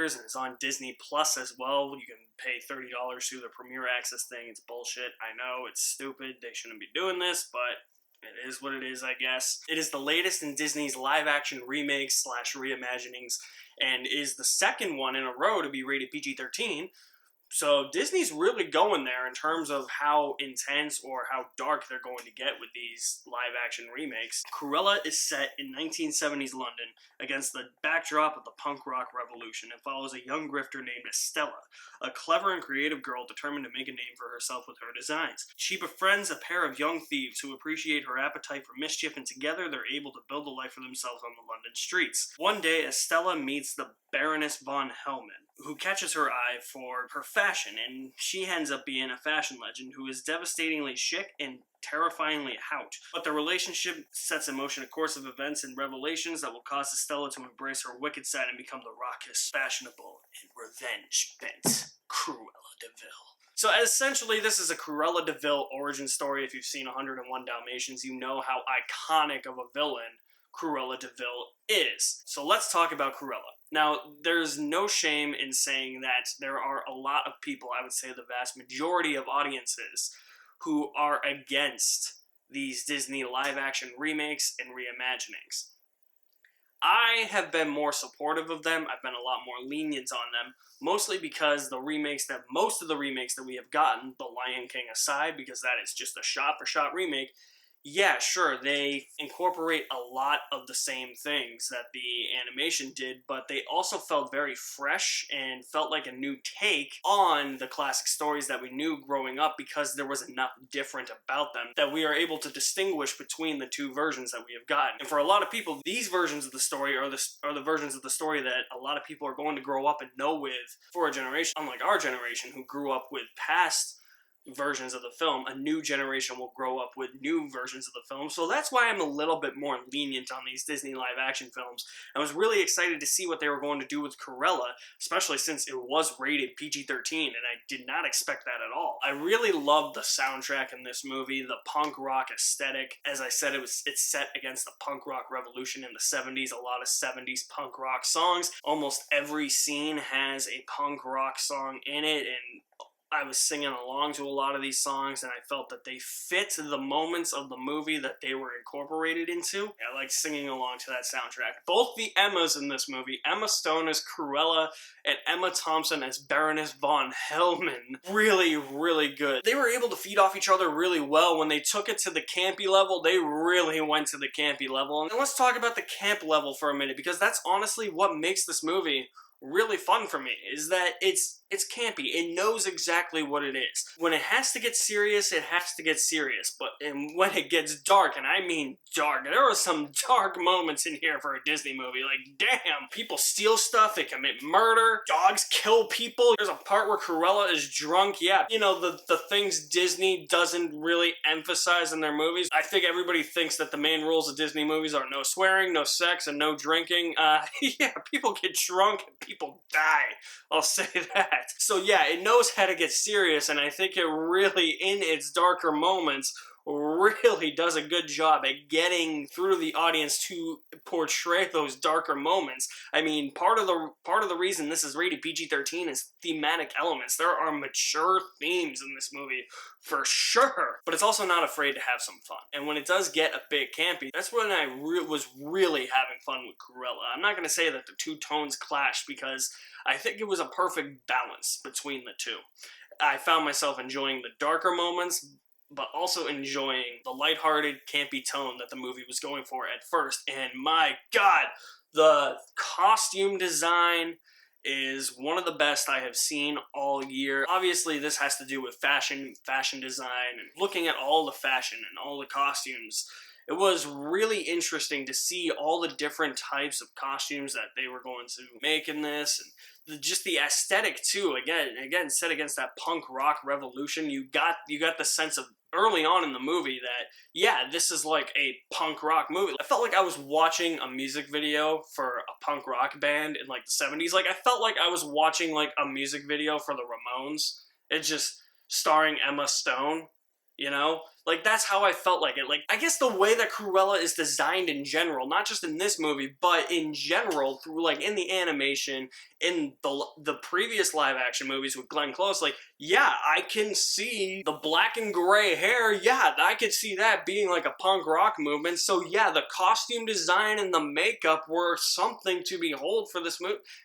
theaters and is on Disney Plus as well. You can pay $30 through the Premier Access thing. It's bullshit. I know, it's stupid. They shouldn't be doing this, but it is what it is, I guess. It is the latest in Disney's live-action remakes / reimaginings, and is the second one in a row to be rated PG-13. So Disney's really going there in terms of how intense or how dark they're going to get with these live-action remakes. Cruella is set in 1970s London against the backdrop of the punk rock revolution and follows a young grifter named Estella, a clever and creative girl determined to make a name for herself with her designs. She befriends a pair of young thieves who appreciate her appetite for mischief, and together they're able to build a life for themselves on the London streets. One day, Estella meets the Baroness von Hellman, who catches her eye for her fashion, and she ends up being a fashion legend who is devastatingly chic and terrifyingly out. But the relationship sets in motion a course of events and revelations that will cause Estella to embrace her wicked side and become the raucous, fashionable, and revenge-bent Cruella de Vil. So essentially, this is a Cruella de Vil origin story. If you've seen 101 Dalmatians, you know how iconic of a villain Cruella de Vil is. So let's talk about Cruella. Now, there's no shame in saying that there are a lot of people, I would say the vast majority of audiences, who are against these Disney live-action remakes and reimaginings. I have been more supportive of them. I've been a lot more lenient on them, mostly because most of the remakes that we have gotten, The Lion King aside, because that is just a shot-for-shot remake, yeah, sure, they incorporate a lot of the same things that the animation did, but they also felt very fresh and felt like a new take on the classic stories that we knew growing up, because there was enough different about them that we are able to distinguish between the two versions that we have gotten. And for a lot of people, these versions of the story are the versions of the story that a lot of people are going to grow up and know with for a generation. Unlike our generation, who grew up with past versions of the film, a new generation will grow up with new versions of the film. So that's why I'm a little bit more lenient on these Disney live action films. I was really excited to see what they were going to do with Cruella, especially since it was rated PG-13, and I did not expect that at all. I really loved the soundtrack in this movie, the punk rock aesthetic. As I said, it's set against the punk rock revolution in the 70s, a lot of 70s punk rock songs. Almost every scene has a punk rock song in it, and I was singing along to a lot of these songs, and I felt that they fit the moments of the movie that they were incorporated into. I like singing along to that soundtrack. Both the Emmas in this movie, Emma Stone as Cruella and Emma Thompson as Baroness von Hellman, really, really good. They were able to feed off each other really well. When they took it to the campy level, they really went to the campy level. And let's talk about the camp level for a minute, because that's honestly what makes this movie really fun for me, is that it's campy. It knows exactly what it is. When it has to get serious, it has to get serious. And when it gets dark, and I mean dark, there are some dark moments in here for a Disney movie. Like, damn, people steal stuff, they commit murder, dogs kill people. There's a part where Cruella is drunk. Yeah, you know, the things Disney doesn't really emphasize in their movies. I think everybody thinks that the main rules of Disney movies are no swearing, no sex, and no drinking. Yeah, people get drunk and people die. I'll say that. So yeah, it knows how to get serious, and I think it really, in its darker moments, really does a good job at getting through the audience to portray those darker moments. I mean, part of the reason this is rated PG-13 is thematic elements. There are mature themes in this movie, for sure, but it's also not afraid to have some fun. And when it does get a bit campy, that's when I was really having fun with Cruella. I'm not going to say that the two tones clash, because I think it was a perfect balance between the two. I found myself enjoying the darker moments, but also enjoying the lighthearted, campy tone that the movie was going for at first. And my God, the costume design is one of the best I have seen all year. Obviously, this has to do with fashion design, and looking at all the fashion and all the costumes. It was really interesting to see all the different types of costumes that they were going to make in this, and just the aesthetic too. Again, set against that punk rock revolution, you got the sense of early on in the movie that, yeah, this is like a punk rock movie. I felt like I was watching a music video for a punk rock band in like the 70s. Like, I felt like I was watching like a music video for the Ramones. It's just starring Emma Stone, you know? Like, that's how I felt like it. Like, I guess the way that Cruella is designed in general, not just in this movie, but in general, through, like, in the animation, in the previous live action movies with Glenn Close, like, yeah, I can see the black and gray hair, yeah, I could see that being like a punk rock movement, so yeah, the costume design and the makeup were something to behold for this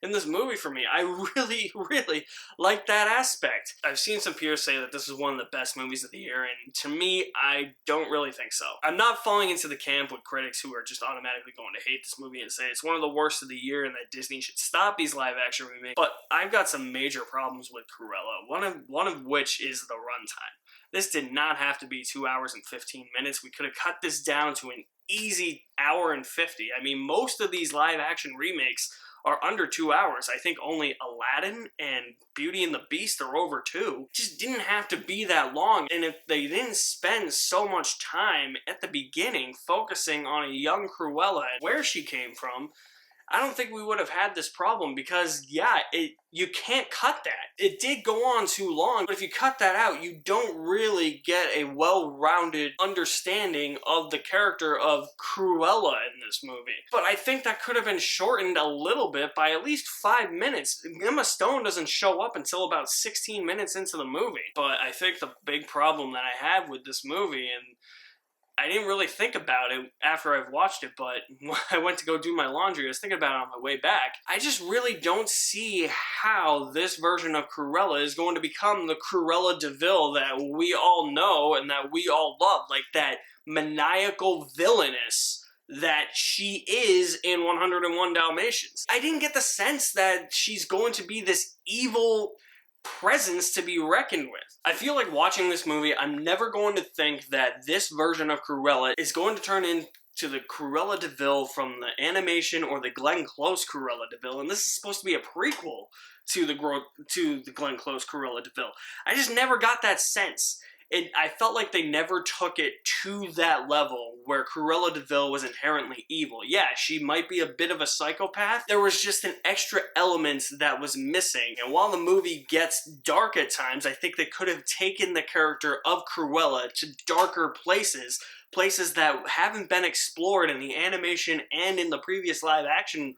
in this movie for me. I really, really like that aspect. I've seen some peers say that this is one of the best movies of the year, and to me, I don't really think so. I'm not falling into the camp with critics who are just automatically going to hate this movie and say it's one of the worst of the year and that Disney should stop these live action remakes, but I've got some major problems with Cruella, one of which is the runtime. This did not have to be 2 hours and 15 minutes. We could have cut this down to an easy hour and 50. I mean, most of these live action remakes are under 2 hours. I think only Aladdin and Beauty and the Beast are over 2. It just didn't have to be that long. And if they didn't spend so much time at the beginning focusing on a young Cruella and where she came from, I don't think we would have had this problem because, yeah, you can't cut that. It did go on too long, but if you cut that out, you don't really get a well-rounded understanding of the character of Cruella in this movie. But I think that could have been shortened a little bit by at least 5 minutes. Emma Stone doesn't show up until about 16 minutes into the movie. But I think the big problem that I have with this movie, and I didn't really think about it after I've watched it, but when I went to go do my laundry, I was thinking about it on my way back. I just really don't see how this version of Cruella is going to become the Cruella de Vil that we all know and that we all love. Like that maniacal villainess that she is in 101 Dalmatians. I didn't get the sense that she's going to be this evil presence to be reckoned with. I feel like watching this movie, I'm never going to think that this version of Cruella is going to turn into the Cruella de Vil from the animation or the Glenn Close Cruella de Vil, and this is supposed to be a prequel to the Glenn Close Cruella de Vil. I just never got that sense. I felt like they never took it to that level where Cruella de Vil was inherently evil. Yeah, she might be a bit of a psychopath. There was just an extra element that was missing. And while the movie gets dark at times, I think they could have taken the character of Cruella to darker places that haven't been explored in the animation and in the previous live action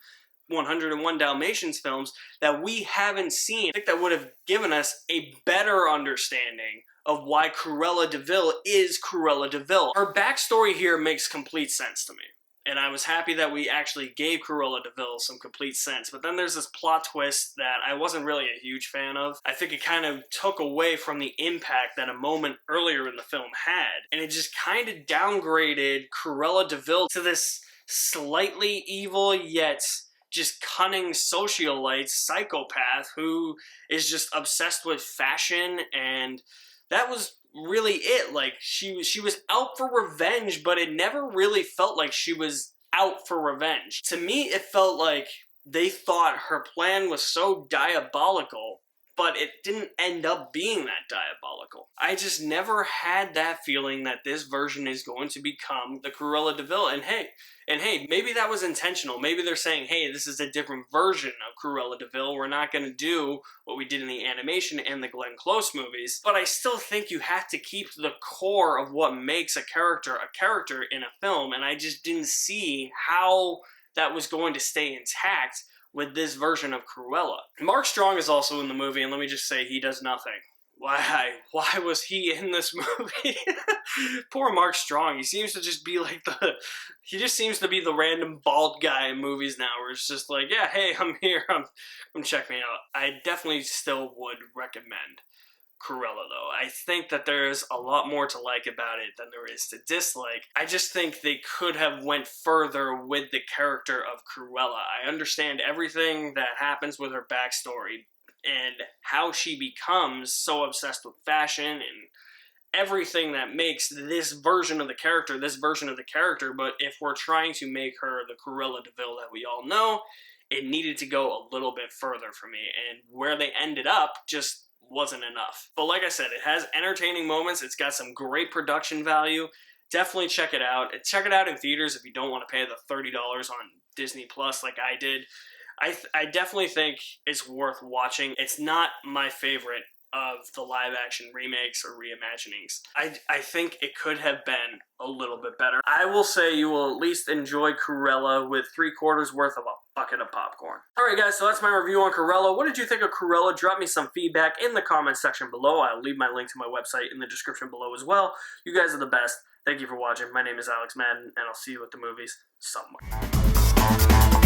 101 Dalmatians films that we haven't seen. I think that would have given us a better understanding of why Cruella de Vil is Cruella de Vil. Her backstory here makes complete sense to me. And I was happy that we actually gave Cruella de Vil some complete sense. But then there's this plot twist that I wasn't really a huge fan of. I think it kind of took away from the impact that a moment earlier in the film had. And it just kind of downgraded Cruella de Vil to this slightly evil yet just cunning socialite psychopath who is just obsessed with fashion, and that was really it. Like, she was out for revenge, but it never really felt like she was out for revenge. To me, it felt like they thought her plan was so diabolical, but it didn't end up being that diabolical. I just never had that feeling that this version is going to become the Cruella de Vil. And hey, maybe that was intentional. Maybe they're saying, hey, this is a different version of Cruella de Vil. We're not going to do what we did in the animation and the Glenn Close movies. But I still think you have to keep the core of what makes a character in a film. And I just didn't see how that was going to stay intact with this version of Cruella. Mark Strong is also in the movie, and let me just say, he does nothing. Why was he in this movie? Poor Mark Strong. He seems to just be like he just seems to be the random bald guy in movies now, where it's just like, yeah, hey, I'm here, come check me out. I definitely still would recommend Cruella, though. I think that there's a lot more to like about it than there is to dislike. I just think they could have went further with the character of Cruella. I understand everything that happens with her backstory and how she becomes so obsessed with fashion and everything that makes this version of the character, but if we're trying to make her the Cruella de Vil that we all know, it needed to go a little bit further for me, and where they ended up just wasn't enough. But like I said, it has entertaining moments, it's got some great production value. Definitely check it out. Check it out in theaters if you don't want to pay the $30 on Disney Plus like I did. I definitely think it's worth watching. It's not my favorite of the live action remakes or reimaginings. I think it could have been a little bit better. I will say you will at least enjoy Cruella with 3/4 worth of a bucket of popcorn. Alright guys, so that's my review on Cruella. What did you think of Cruella? Drop me some feedback in the comments section below. I'll leave my link to my website in the description below as well. You guys are the best. Thank you for watching. My name is Alex Madden, and I'll see you at the movies somewhere.